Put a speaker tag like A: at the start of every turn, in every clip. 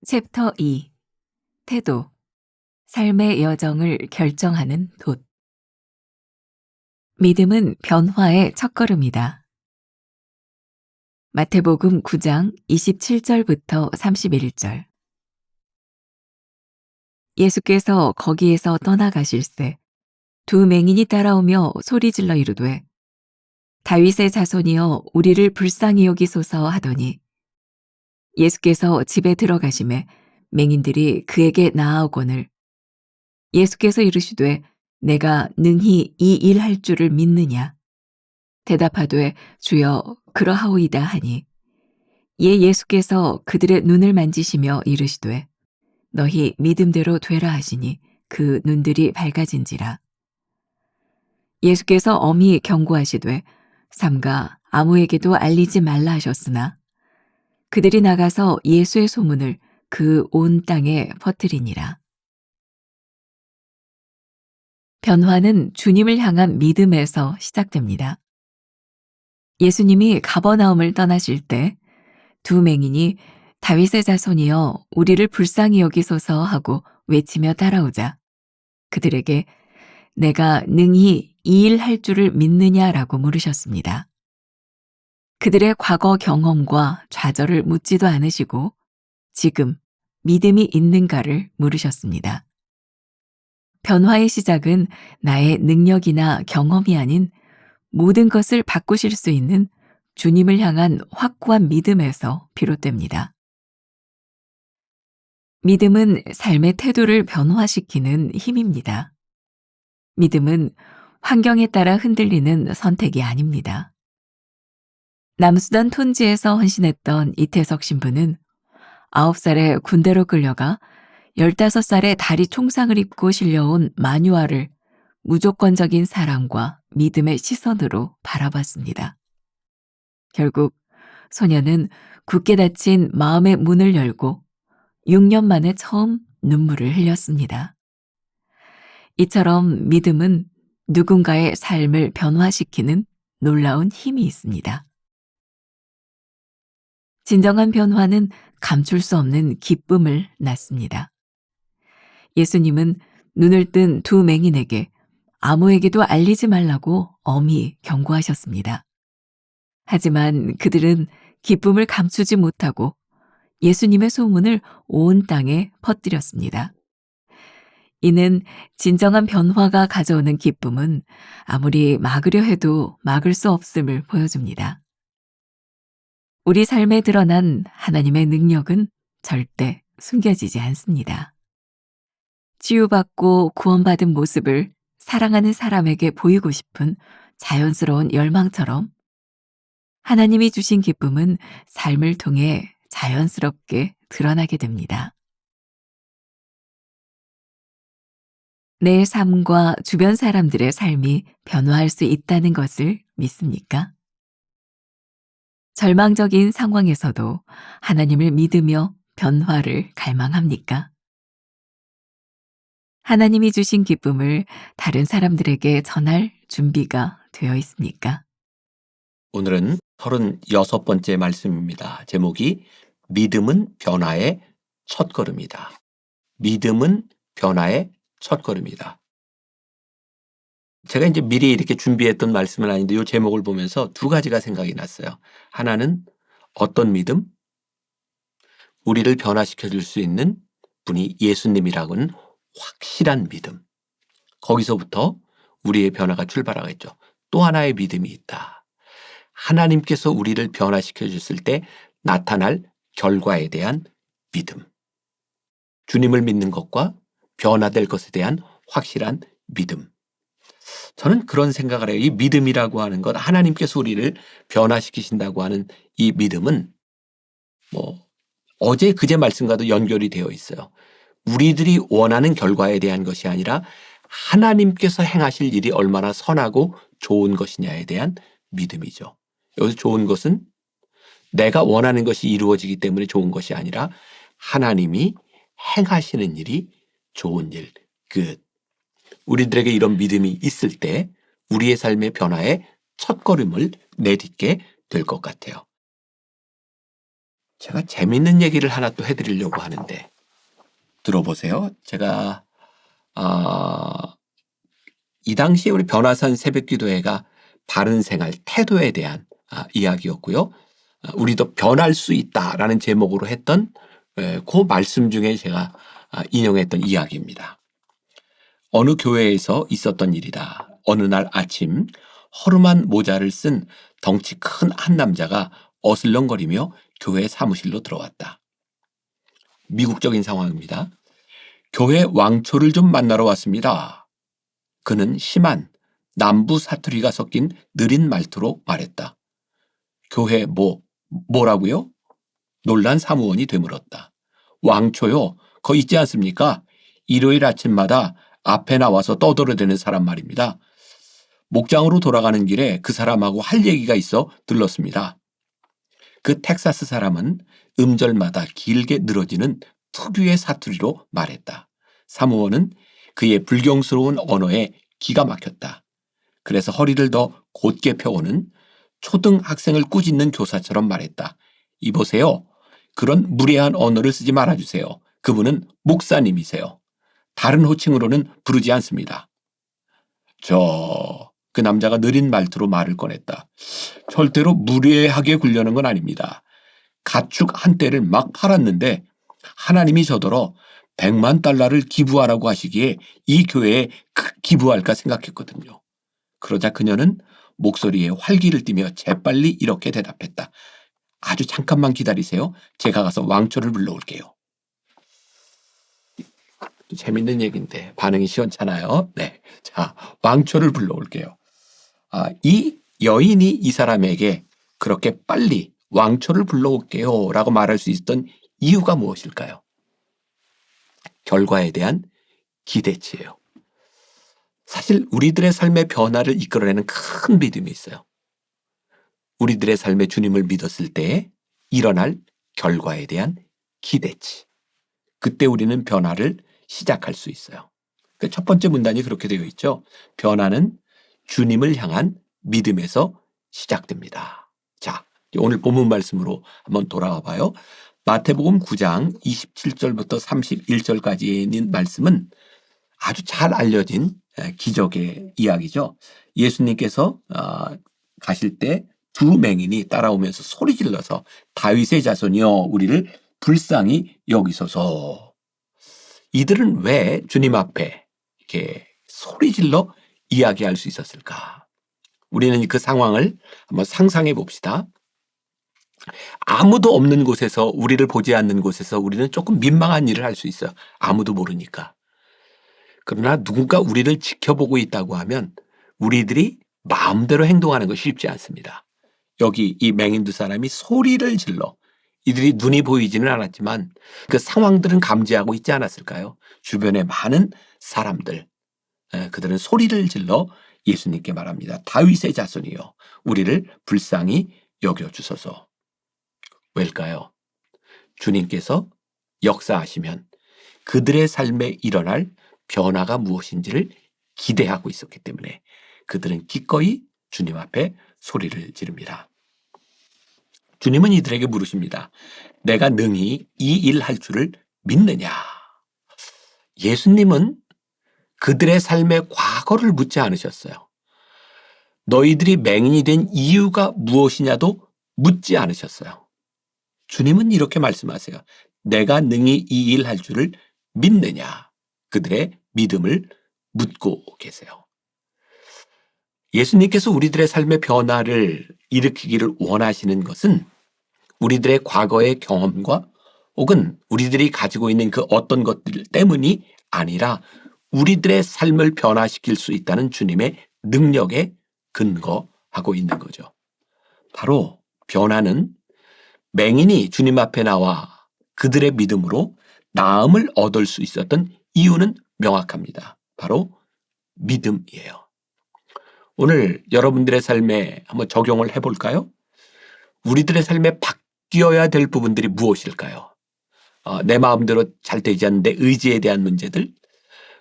A: 챕터 2. 태도. 삶의 여정을 결정하는 돛. 믿음은 변화의 첫걸음이다. 마태복음 9장 27절부터 31절. 예수께서 거기에서 떠나가실새 두 맹인이 따라오며 소리질러 이르되 다윗의 자손이여 우리를 불쌍히 여기소서 하더니 예수께서 집에 들어가심에 맹인들이 그에게 나아오거늘 예수께서 이르시되 내가 능히 이 일 할 줄을 믿느냐? 대답하되 주여 그러하오이다 하니 이에 예수께서 그들의 눈을 만지시며 이르시되 너희 믿음대로 되라 하시니 그 눈들이 밝아진지라. 예수께서 엄히 경고하시되 삼가 아무에게도 알리지 말라 하셨으나 그들이 나가서 예수의 소문을 그 온 땅에 퍼뜨리니라. 변화는 주님을 향한 믿음에서 시작됩니다. 예수님이 가버나움을 떠나실 때 두 맹인이 다윗의 자손이여 우리를 불쌍히 여기소서 하고 외치며 따라오자 그들에게 내가 능히 이 일 할 줄을 믿느냐라고 물으셨습니다. 그들의 과거 경험과 좌절을 묻지도 않으시고 지금 믿음이 있는가를 물으셨습니다. 변화의 시작은 나의 능력이나 경험이 아닌 모든 것을 바꾸실 수 있는 주님을 향한 확고한 믿음에서 비롯됩니다. 믿음은 삶의 태도를 변화시키는 힘입니다. 믿음은 환경에 따라 흔들리는 선택이 아닙니다. 남수단 톤지에서 헌신했던 이태석 신부는 9살에 군대로 끌려가 15살에 다리 총상을 입고 실려온 마뉴아를 무조건적인 사랑과 믿음의 시선으로 바라봤습니다. 결국 소녀는 굳게 닫힌 마음의 문을 열고 6년 만에 처음 눈물을 흘렸습니다. 이처럼 믿음은 누군가의 삶을 변화시키는 놀라운 힘이 있습니다. 진정한 변화는 감출 수 없는 기쁨을 낳습니다. 예수님은 눈을 뜬 두 맹인에게 아무에게도 알리지 말라고 엄히 경고하셨습니다. 하지만 그들은 기쁨을 감추지 못하고 예수님의 소문을 온 땅에 퍼뜨렸습니다. 이는 진정한 변화가 가져오는 기쁨은 아무리 막으려 해도 막을 수 없음을 보여줍니다. 우리 삶에 드러난 하나님의 능력은 절대 숨겨지지 않습니다. 치유받고 구원받은 모습을 사랑하는 사람에게 보이고 싶은 자연스러운 열망처럼 하나님이 주신 기쁨은 삶을 통해 자연스럽게 드러나게 됩니다. 내 삶과 주변 사람들의 삶이 변화할 수 있다는 것을 믿습니까? 절망적인 상황에서도 하나님을 믿으며 변화를 갈망합니까? 하나님이 주신 기쁨을 다른 사람들에게 전할 준비가 되어 있습니까?
B: 오늘은 36번째 말씀입니다. 제목이 믿음은 변화의 첫걸음이다. 믿음은 변화의 첫걸음이다. 제가 이제 미리 이렇게 준비했던 말씀은 아닌데 이 제목을 보면서 두 가지가 생각이 났어요. 하나는 어떤 믿음? 우리를 변화시켜 줄 수 있는 분이 예수님이라고는 확실한 믿음. 거기서부터 우리의 변화가 출발하겠죠. 또 하나의 믿음이 있다. 하나님께서 우리를 변화시켜 줬을 때 나타날 결과에 대한 믿음. 주님을 믿는 것과 변화될 것에 대한 확실한 믿음. 저는 그런 생각을 해요. 이 믿음이라고 하는 것, 하나님께서 우리를 변화시키신다고 하는 이 믿음은 어제 그제 말씀과도 연결이 되어 있어요. 우리들이 원하는 결과에 대한 것이 아니라 하나님께서 행하실 일이 얼마나 선하고 좋은 것이냐에 대한 믿음이죠. 여기서 좋은 것은 내가 원하는 것이 이루어지기 때문에 좋은 것이 아니라 하나님이 행하시는 일이 좋은 일, 우리들에게 이런 믿음이 있을 때 우리의 삶의 변화의 첫걸음을 내딛게 될 것 같아요. 제가 재밌는 얘기를 하나 또 해드리려고 하는데 들어보세요. 제가 이 당시에 우리 변화산 새벽기도회가 바른 생활 태도에 대한 이야기였고요. 우리도 변할 수 있다라는 제목으로 했던 그 말씀 중에 제가 인용했던 이야기입니다. 어느 교회에서 있었던 일이다. 어느 날 아침 허름한 모자를 쓴 덩치 큰 한 남자가 어슬렁거리며 교회 사무실로 들어왔다. 미국적인 상황입니다. 교회 왕초를 좀 만나러 왔습니다. 그는 심한 남부 사투리가 섞인 느린 말투로 말했다. 교회 뭐라고요? 놀란 사무원이 되물었다. 왕초요. 거 있지 않습니까? 일요일 아침마다 앞에 나와서 떠들어대는 사람 말입니다. 목장으로 돌아가는 길에 그 사람하고 할 얘기가 있어 들렀습니다. 그 텍사스 사람은 음절마다 길게 늘어지는 특유의 사투리로 말했다. 사무원은 그의 불경스러운 언어에 기가 막혔다. 그래서 허리를 더 곧게 펴오는 초등학생을 꾸짖는 교사처럼 말했다. 이보세요. 그런 무례한 언어를 쓰지 말아주세요. 그분은 목사님이세요. 다른 호칭으로는 부르지 않습니다. 그 남자가 느린 말투로 말을 꺼냈다. 절대로 무례하게 굴려는 건 아닙니다. 가축 한 떼를 막 팔았는데 하나님이 저더러 $100만 기부하라고 하시기에 이 교회에 기부할까 생각했거든요. 그러자 그녀는 목소리에 활기를 띠며 재빨리 이렇게 대답했다. 아주 잠깐만 기다리세요. 제가 가서 왕초를 불러올게요. 재밌는 얘기인데 반응이 시원찮아요. 네, 자, 왕초를 불러올게요. 이 여인이 이 사람에게 그렇게 빨리 왕초를 불러올게요 라고 말할 수 있었던 이유가 무엇일까요? 결과에 대한 기대치예요. 사실 우리들의 삶의 변화를 이끌어내는 큰 믿음이 있어요. 우리들의 삶에 주님을 믿었을 때 일어날 결과에 대한 기대치. 그때 우리는 변화를 시작할 수 있어요. 첫 번째 문단이 그렇게 되어 있죠. 변화는 주님을 향한 믿음에서 시작됩니다. 자, 오늘 본문 말씀으로 한번 돌아와 봐요. 마태복음 9장 27절부터 31절까지에 있는 말씀은 아주 잘 알려진 기적의 이야기죠. 예수님께서 가실 때 두 맹인이 따라오면서 소리 질러서 다윗의 자손이여 우리를 불쌍히 여기소서. 이들은 왜 주님 앞에 이렇게 소리 질러 이야기할 수 있었을까? 우리는 그 상황을 한번 상상해 봅시다. 아무도 없는 곳에서, 우리를 보지 않는 곳에서 우리는 조금 민망한 일을 할 수 있어요. 아무도 모르니까. 그러나 누군가 우리를 지켜보고 있다고 하면 우리들이 마음대로 행동하는 것이 쉽지 않습니다. 여기 이 맹인 두 사람이 소리를 질러, 이들이 눈이 보이지는 않았지만 그 상황들은 감지하고 있지 않았을까요? 주변에 많은 사람들, 그들은 소리를 질러 예수님께 말합니다. 다윗의 자손이여 우리를 불쌍히 여겨주소서. 왜일까요? 주님께서 역사하시면 그들의 삶에 일어날 변화가 무엇인지를 기대하고 있었기 때문에 그들은 기꺼이 주님 앞에 소리를 지릅니다. 주님은 이들에게 물으십니다. 내가 능히 이 일 할 줄을 믿느냐? 예수님은 그들의 삶의 과거를 묻지 않으셨어요. 너희들이 맹인이 된 이유가 무엇이냐도 묻지 않으셨어요. 주님은 이렇게 말씀하세요. 내가 능히 이 일 할 줄을 믿느냐? 그들의 믿음을 묻고 계세요. 예수님께서 우리들의 삶의 변화를 일으키기를 원하시는 것은 우리들의 과거의 경험과 혹은 우리들이 가지고 있는 그 어떤 것들 때문이 아니라 우리들의 삶을 변화시킬 수 있다는 주님의 능력에 근거하고 있는 거죠. 바로 변화는 맹인이 주님 앞에 나와 그들의 믿음으로 나음을 얻을 수 있었던 이유는 명확합니다. 바로 믿음이에요. 오늘 여러분들의 삶에 한번 적용을 해볼까요? 우리들의 삶에 바뀌어야 될 부분들이 무엇일까요? 내 마음대로 잘 되지 않는데 의지에 대한 문제들,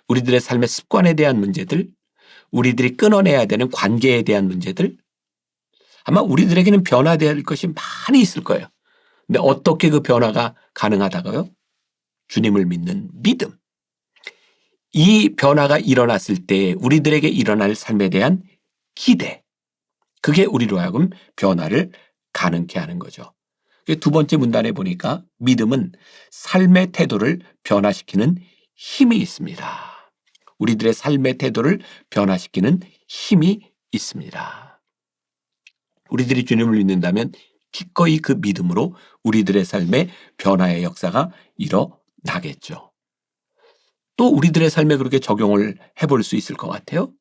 B: 우리들의 삶의 습관에 대한 문제들, 우리들이 끊어내야 되는 관계에 대한 문제들, 아마 우리들에게는 변화될 것이 많이 있을 거예요. 근데 어떻게 그 변화가 가능하다고요? 주님을 믿는 믿음. 이 변화가 일어났을 때 우리들에게 일어날 삶에 대한 기대. 그게 우리로 하여금 변화를 가능케 하는 거죠. 두 번째 문단에 보니까 믿음은 삶의 태도를 변화시키는 힘이 있습니다. 우리들의 삶의 태도를 변화시키는 힘이 있습니다. 우리들이 주님을 믿는다면 기꺼이 그 믿음으로 우리들의 삶의 변화의 역사가 일어나겠죠. 또 우리들의 삶에 그렇게 적용을 해볼 수 있을 것 같아요.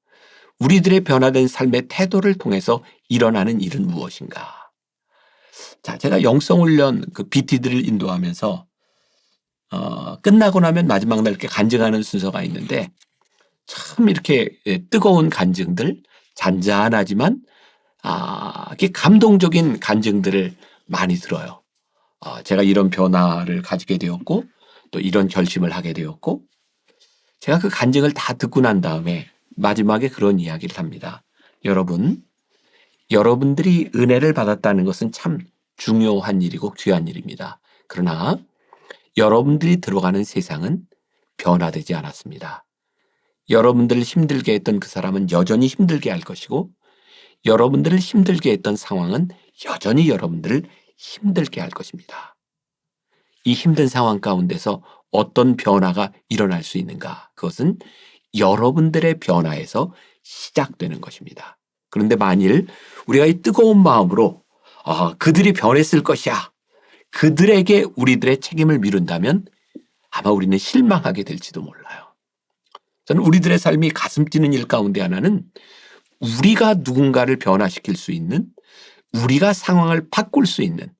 B: 우리들의 변화된 삶의 태도를 통해서 일어나는 일은 무엇인가? 자, 제가 영성훈련 그 BT들을 인도하면서 끝나고 나면 마지막 날 이렇게 간증하는 순서가 있는데 참 이렇게 뜨거운 간증들, 잔잔하지만 이렇게 감동적인 간증들을 많이 들어요. 제가 이런 변화를 가지게 되었고 또 이런 결심을 하게 되었고 제가 그 간증을 다 듣고 난 다음에 마지막에 그런 이야기를 합니다. 여러분들이 은혜를 받았다는 것은 참 중요한 일이고 귀한 일입니다. 그러나 여러분들이 들어가는 세상은 변화되지 않았습니다. 여러분들을 힘들게 했던 그 사람은 여전히 힘들게 할 것이고 여러분들을 힘들게 했던 상황은 여전히 여러분들을 힘들게 할 것입니다. 이 힘든 상황 가운데서 어떤 변화가 일어날 수 있는가? 그것은 여러분들의 변화에서 시작되는 것입니다. 그런데 만일 우리가 이 뜨거운 마음으로 그들이 변했을 것이야. 그들에게 우리들의 책임을 미룬다면 아마 우리는 실망하게 될지도 몰라요. 저는 우리들의 삶이 가슴 뛰는 일 가운데 하나는 우리가 누군가를 변화시킬 수 있는, 우리가 상황을 바꿀 수 있는,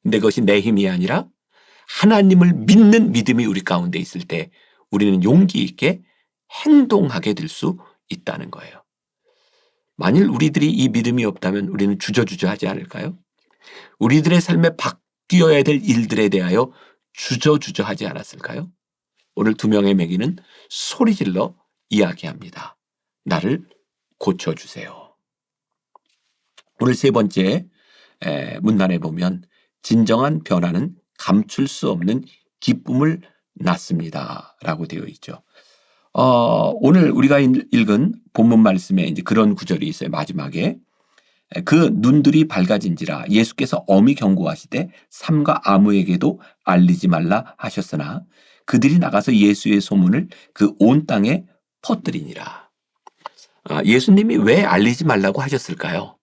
B: 근데 그것이 내 힘이 아니라 하나님을 믿는 믿음이 우리 가운데 있을 때 우리는 용기 있게 행동하게 될 수 있다는 거예요. 만일 우리들이 이 믿음이 없다면 우리는 주저주저하지 않을까요? 우리들의 삶에 바뀌어야 될 일들에 대하여 주저주저하지 않았을까요? 오늘 두 명의 매기는 소리질러 이야기합니다. 나를 고쳐주세요. 오늘 세 번째 문단에 보면 진정한 변화는 감출 수 없는 기쁨을 낳습니다. 라고 되어 있죠. 오늘 우리가 읽은 본문 말씀에 이제 그런 구절이 있어요. 마지막에. 그 눈들이 밝아진지라 예수께서 엄히 경고하시되 삼가 아무에게도 알리지 말라 하셨으나 그들이 나가서 예수의 소문을 그 온 땅에 퍼뜨리니라. 예수님이 왜 알리지 말라고 하셨을까요?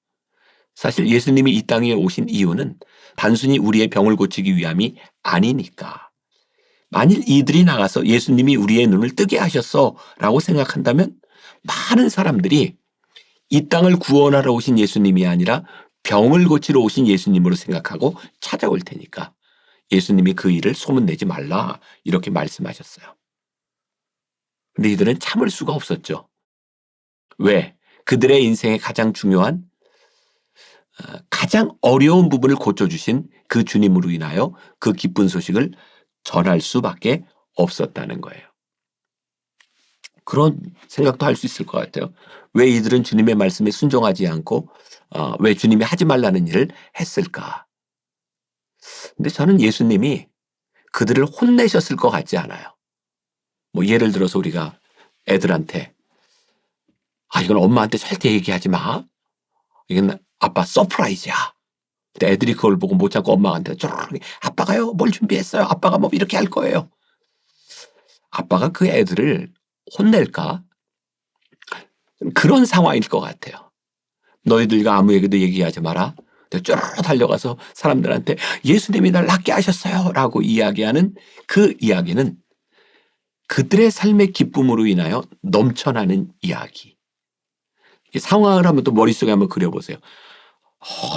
B: 사실 예수님이 이 땅에 오신 이유는 단순히 우리의 병을 고치기 위함이 아니니까. 만일 이들이 나가서 예수님이 우리의 눈을 뜨게 하셨어 라고 생각한다면 많은 사람들이 이 땅을 구원하러 오신 예수님이 아니라 병을 고치러 오신 예수님으로 생각하고 찾아올 테니까 예수님이 그 일을 소문내지 말라 이렇게 말씀하셨어요. 근데 이들은 참을 수가 없었죠. 왜? 그들의 인생에 가장 중요한 가장 어려운 부분을 고쳐주신 그 주님으로 인하여 그 기쁜 소식을 전할 수밖에 없었다는 거예요. 그런 생각도 할 수 있을 것 같아요. 왜 이들은 주님의 말씀에 순종하지 않고 왜 주님이 하지 말라는 일을 했을까? 근데 저는 예수님이 그들을 혼내셨을 것 같지 않아요. 뭐 예를 들어서 우리가 애들한테 이건 엄마한테 절대 얘기하지 마. 이건 아빠 서프라이즈야. 근데 애들이 그걸 보고 못 참고 엄마한테 아빠가요 뭘 준비했어요. 아빠가 뭐 이렇게 할 거예요. 아빠가 그 애들을 혼낼까? 그런 상황일 것 같아요. 너희들과 아무에게도 얘기하지 마라. 쭉 달려가서 사람들한테 예수님이 날 낫게 하셨어요 라고 이야기하는 그 이야기는 그들의 삶의 기쁨으로 인하여 넘쳐나는 이야기. 상황을 한번 또 머릿속에 한번 그려보세요.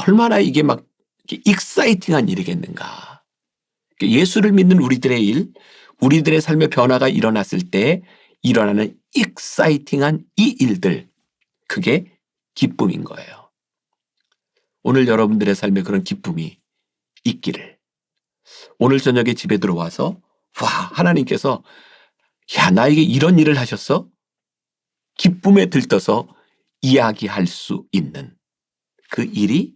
B: 얼마나 이게 막 익사이팅한 일이겠는가. 예수를 믿는 우리들의 일, 우리들의 삶의 변화가 일어났을 때 일어나는 익사이팅한 이 일들, 그게 기쁨인 거예요. 오늘 여러분들의 삶에 그런 기쁨이 있기를. 오늘 저녁에 집에 들어와서 하나님께서 나에게 이런 일을 하셨어? 기쁨에 들떠서 이야기할 수 있는 그 일이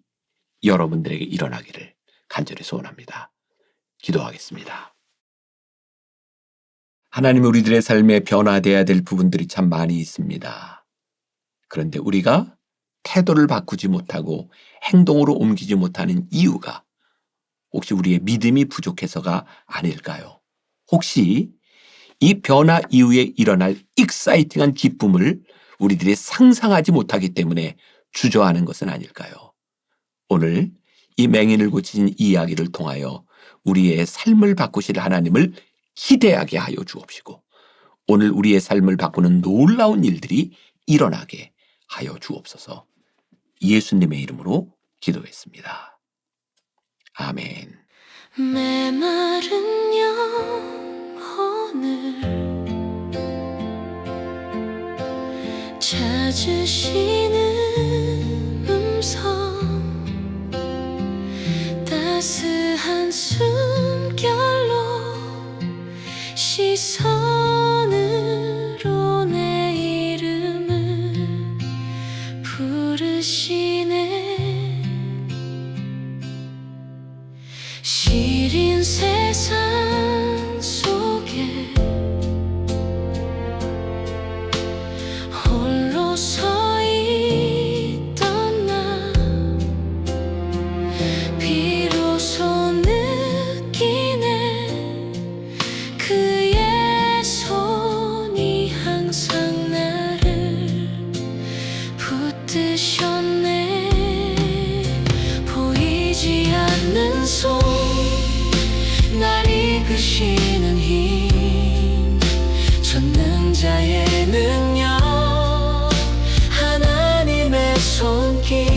B: 여러분들에게 일어나기를 간절히 소원합니다. 기도하겠습니다. 하나님, 우리들의 삶에 변화되어야 될 부분들이 참 많이 있습니다. 그런데 우리가 태도를 바꾸지 못하고 행동으로 옮기지 못하는 이유가 혹시 우리의 믿음이 부족해서가 아닐까요? 혹시 이 변화 이후에 일어날 익사이팅한 기쁨을 우리들이 상상하지 못하기 때문에 주저하는 것은 아닐까요? 오늘 이 맹인을 고친 이야기를 통하여 우리의 삶을 바꾸실 하나님을 기대하게 하여 주옵시고 오늘 우리의 삶을 바꾸는 놀라운 일들이 일어나게 하여 주옵소서. 예수님의 이름으로 기도했습니다. 아멘.
C: 메마른 영혼을 찾으시는 음성, 따스한 숨결로 시선으로 내 이름을 부르시네. 시린 세상 속에 홀로 서 있던 나, 비로소 느끼네. 그의 손이 항상 나를 붙드셨네. 보이지 않는 손, 날 이끄시는 힘, 전능자의 능력, 하나님의 손길.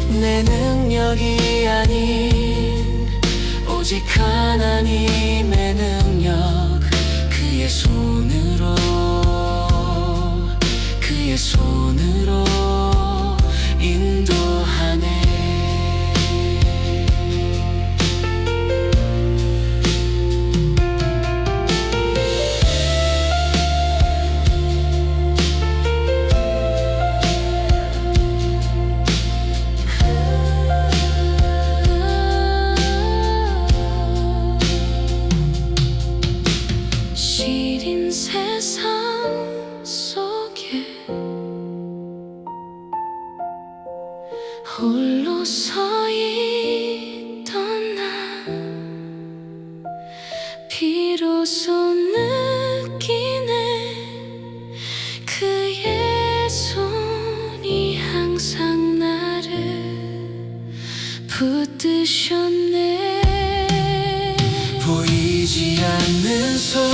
C: 내 능력이 아닌 오직 하나님의 능력, 그의 손으로 인도하네. 시린 세상 속에 홀로 서 있던 나, 비로소 느끼네. 그의 손이 항상 나를 붙드셨네. 보이지 않는 손,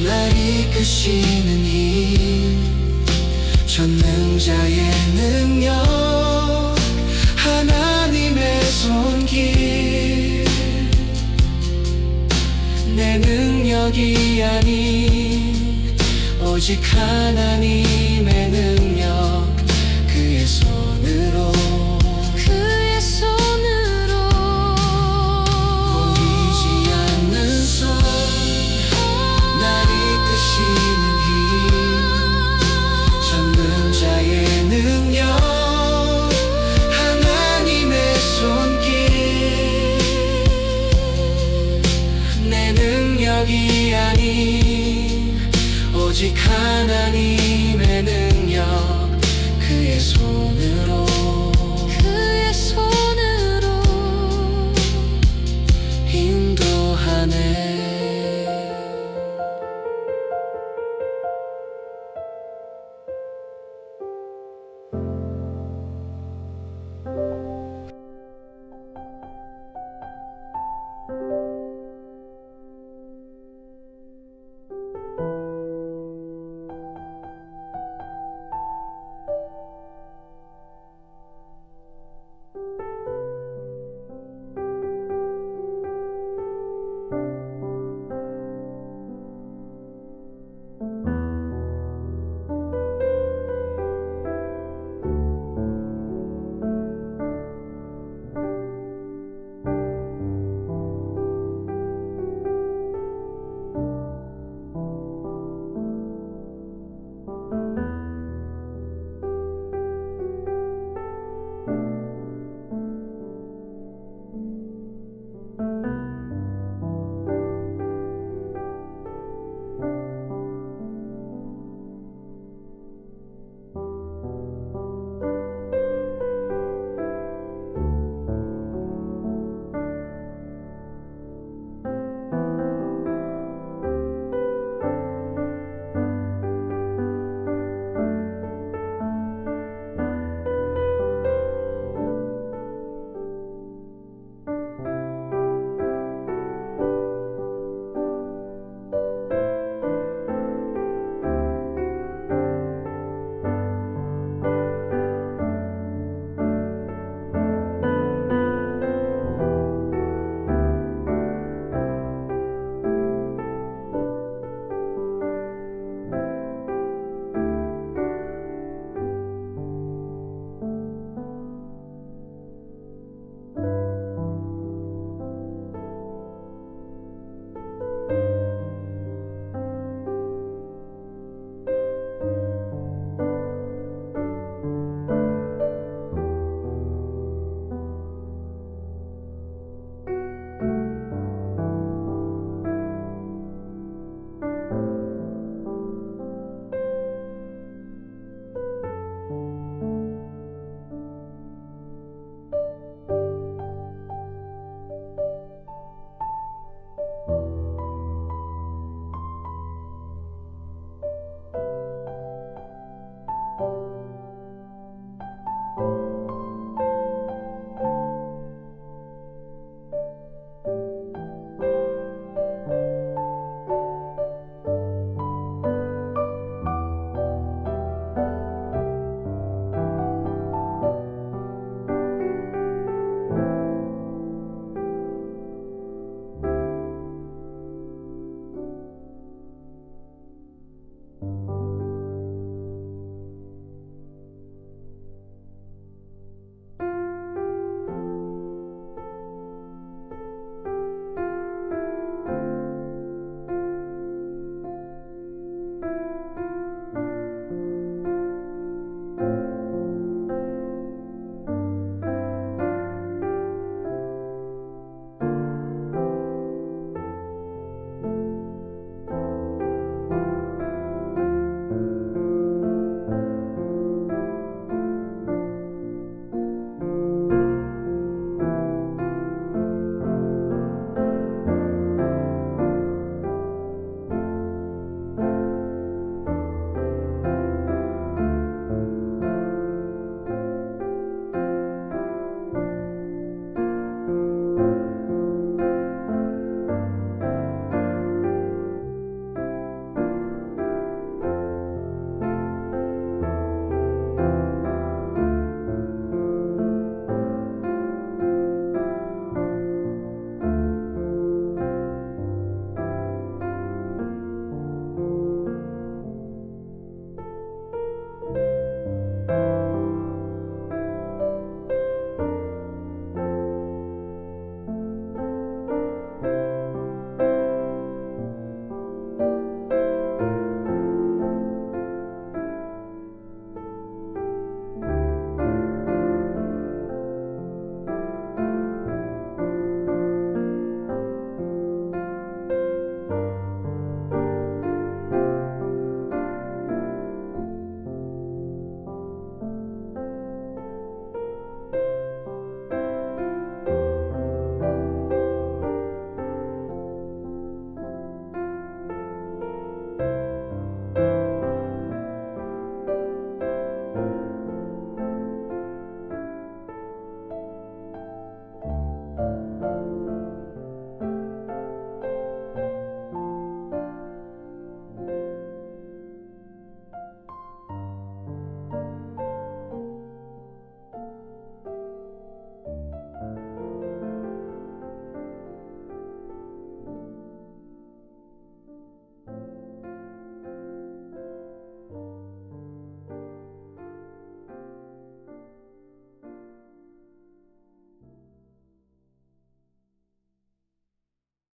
C: 날 이끄시는 힘, 전능자의 능력, 하나님의 손길. 내 능력이 아닌 오직 하나님의 능력, 그의 손으로 보이지 않는 손, 날 이끄시는 힘, 전능자의 능력, 하나님의 손길. 내 능력이 아닌 오직 하나님의